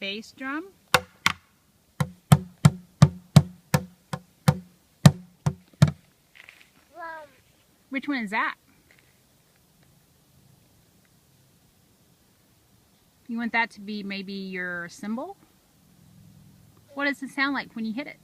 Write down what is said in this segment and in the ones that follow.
bass drum. Which one is that? You want that to be maybe your cymbal? What does it sound like when you hit it?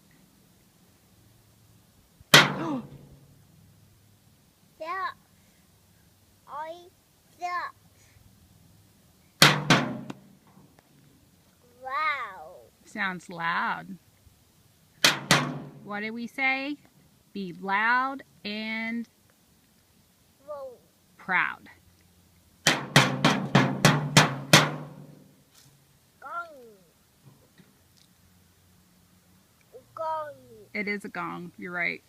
Wow. Sounds loud. What did we say? Be loud and proud. Gong. It is a gong, you're right.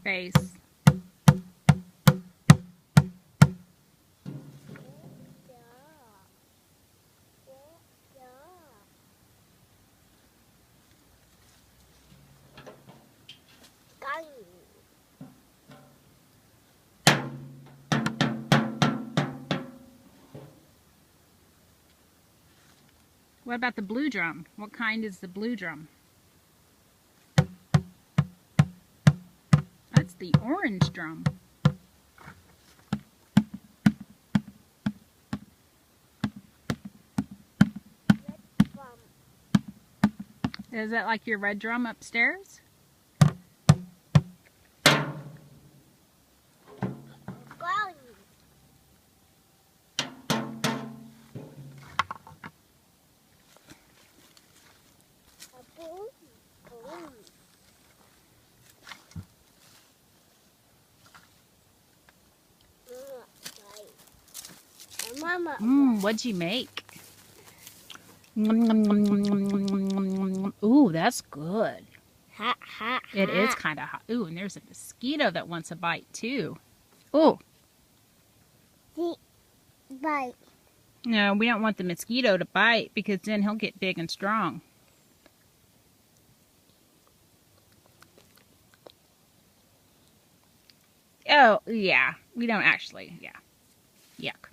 Bass. What about the blue drum? What kind is the blue drum? That's the orange drum. Is that like your red drum upstairs? Mama. What'd you make? Ooh, that's good. Hot, hot, It is kind of hot. Ooh, and there's a mosquito that wants a bite too. Ooh. Bite. No, we don't want the mosquito to bite because then he'll get big and strong. Oh, yeah. We don't actually, yeah. Yuck.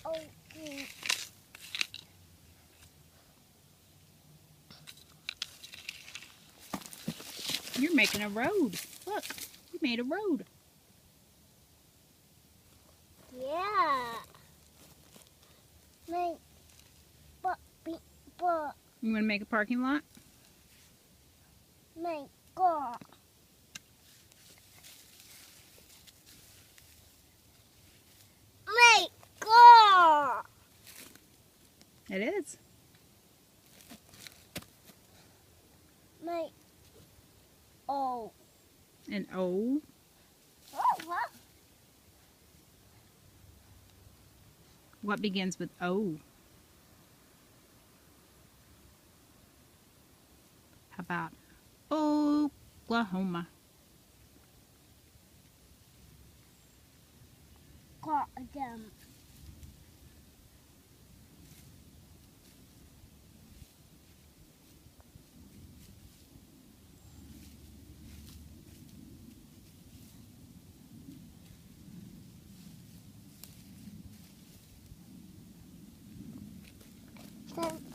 Okay. You're making a road. Look, you made a road. Yeah. Make You want to make a parking lot? Make go. Make go. It is. Make O. An O. What? What begins with O? How about Oklahoma? Got them. Then